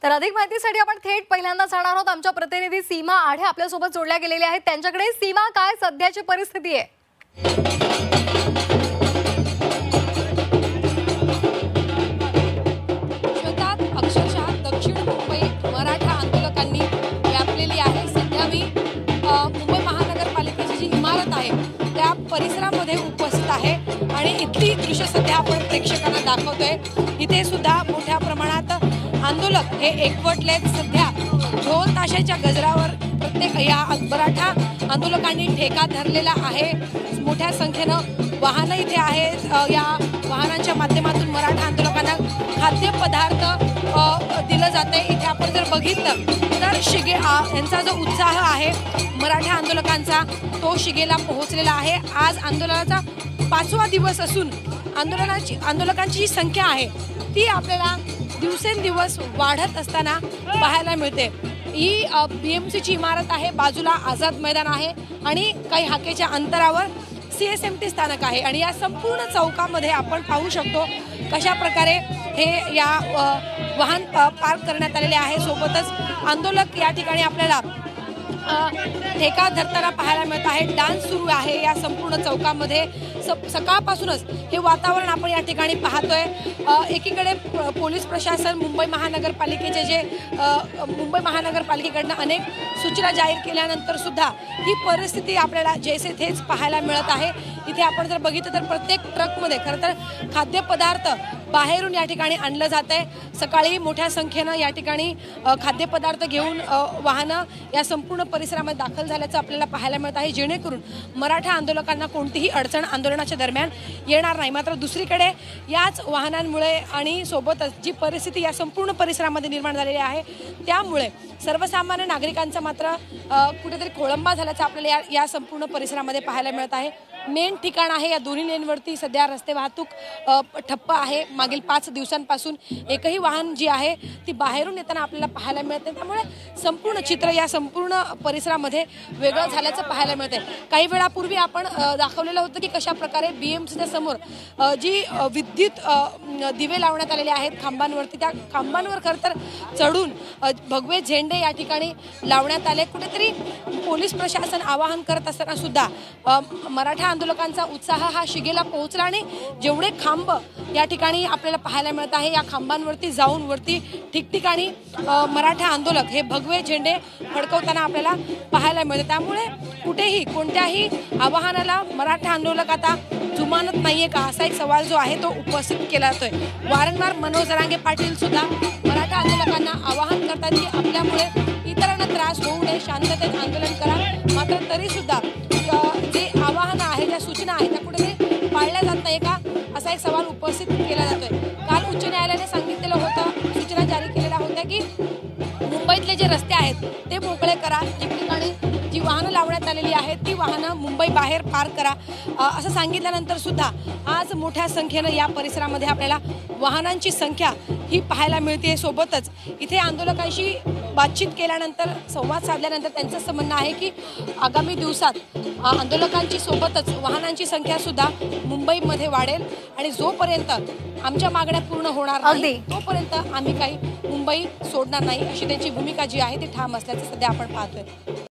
तर अधिक माहितीसाठी आपण थेट पहिल्यांदा जाणार आहोत आमच्या प्रतिनिधी सीमा आढे आपल्या सोबत जोडल्या गेलेल्या आहेत। त्यांच्याकडे सीमा, काय सध्याची परिस्थिती आहे? अक्षरशः दक्षिण मुंबई मराठा आंदोलकांनी व्यापलेली आहे। सध्या मी मुंबई महानगरपालिकेची जी इमारत आहे त्या परिसरामध्ये उपस्थित आहे आणि इथली दृश्य सध्या आपण प्रेक्षकांना दाखवतोय। इथे सुद्धा मोठ्या प्रमाणात आंदोलक हे एकवटलेत। सध्या ढोल ताशाच्या गजरावर प्रत्येक या मराठा आंदोलकांनी ठेका धरलेला आहे। मोठ्या संख्येनं वाहनं इथे आहेत। या वाहनांच्या माध्यमातून मराठा आंदोलकांना खाद्यपदार्थ दिलं जाते। इथे आपण जर बघितलं तर शिगे यांचा जो उत्साह आहे मराठा आंदोलकांचा तो शिगेला पोहोचलेला आहे। आज आंदोलनाचा 5वा दिवस असून आंदोलकांची जी संख्या आहे ती आपल्याला दिवसेंदिवस वाढत असताना पाहायला मिळते। ही बीएमसीची इमारत आहे, बाजूला आझाद मैदान आहे आणि काही हाकेच्या अंतरावर सीएसएमटी स्थानक आहे आणि या संपूर्ण चौकामध्ये आपण पाहू शकतो कशा प्रकारे हे या वाहन पार्क करण्यात आलेले आहे। सोबतच आंदोलक या ठिकाणी आपल्याला ठेका धरताना पाहायला मिळत आहे। डान्स सुरू आहे या संपूर्ण चौकामध्ये। सकाळपासूनच हे वातावरण आपण या ठिकाणी पाहतोय। एकीकडे पोलीस प्रशासन मुंबई महानगरपालिकेकडनं अनेक सूचना जाहीर केल्यानंतर सुद्धा ही परिस्थिती आपल्याला जैसे थेच पाहायला मिळत आहे। इथे आपण जर बघितलं तर प्रत्येक ट्रकमध्ये खरं तर खाद्यपदार्थ बाहेरून या ठिकाणी आणलं जात आहे। सकाळी मोठ्या संख्येनं या ठिकाणी खाद्यपदार्थ घेऊन वाहनं या संपूर्ण परिसरामध्ये दाखल झाल्याचं आपल्याला पाहायला मिळत आहे, जेणेकरून मराठा आंदोलकांना कोणतीही अडचण आंदोलनाच्या दरम्यान येणार नाही। मात्र दुसरीकडे याच वाहनांमुळे आणि सोबतच जी परिस्थिती या संपूर्ण परिसरामध्ये निर्माण झालेली आहे त्यामुळे सर्वसामान्य नागरिकांचा मात्र कुठेतरी खोळंबा झाल्याचं आपल्याला या संपूर्ण परिसरामध्ये पाहायला मिळत आहे। मेन ठिकाण आहे, या दोन्ही लेनवरती सध्या रस्ते वाहतूक ठप्प आहे। मागील 5 दिवसांपासून एकही वाहन जी आहे ती बाहेरून येताना आपल्याला पाहायला मिळते। त्यामुळे संपूर्ण चित्र या संपूर्ण परिसरामध्ये वेगळं झाल्याचं पाहायला मिळते। काही वेळापूर्वी आपण दाखवलेलं होतं की कशा प्रकारे बीएमसीच्या समोर जी विद्युत दिवे लावण्यात आलेले आहेत खांबांवरती, त्या खांबांवर खरं तर चढून भगवे झेंडे या ठिकाणी लावण्यात आले। कुठेतरी पोलीस प्रशासन आवाहन करत असताना सुद्धा मराठा आंदोलकांचा उत्साह हा शिगेला पोहोचला आणि जेवढे खांब या ठिकाणी आपल्याला पाहायला मिळत आहे या खांबांवरती जाऊन वरती ठिकठिकाणी मराठा आंदोलक हे भगवे झेंडे फडकवताना आपल्याला पाहायला मिळते। त्यामुळे कुठेही कोणत्याही आवाहनाला मराठा आंदोलक आता जुमानत नाहीये का, असा एक सवाल जो आहे तो उपस्थित केला जातोय। वारंवार मनोज जरांगे पाटील सुद्धा मराठा आंदोलकांना आवाहन करतात की आपल्यामुळे इतरांना त्रास होऊ नये, शांततेत आंदोलन करा। मात्र तरी सुद्धा जे आवाहन आहे, ज्या सूचना आहेत त्या कुठेतरी पाळल्या जात नाही का, असा एक सवाल उपस्थित केला जातोय। काल उच्च न्यायालयाने सांगितलेलं होतं, सूचना जारी केलेल्या होत्या की मुंबईतले जे रस्ते आहेत ते मोकळे करा, ठिकठिकाणी जी वाहनं लावण्यात आलेली आहेत ती वाहनं मुंबई बाहेर पार्क करा, असं सांगितल्यानंतर सुद्धा आज मोठ्या संख्येनं या परिसरामध्ये आपल्याला वाहनांची संख्या ही पाहायला मिळते। सोबतच इथे आंदोलकांशी बातचीत केल्यानंतर, संवाद साधल्यानंतर त्यांचं असं म्हणणं आहे की आगामी दिवसात आंदोलकांची सोबतच वाहनांची संख्या सुद्धा मुंबईमध्ये वाढेल आणि जोपर्यंत आमच्या मागण्या पूर्ण होणार नाही तोपर्यंत आम्ही काही मुंबई सोडणार नाही, अशी त्यांची भूमिका जी आहे ती ठाम असल्याचं सध्या आपण पाहतोय।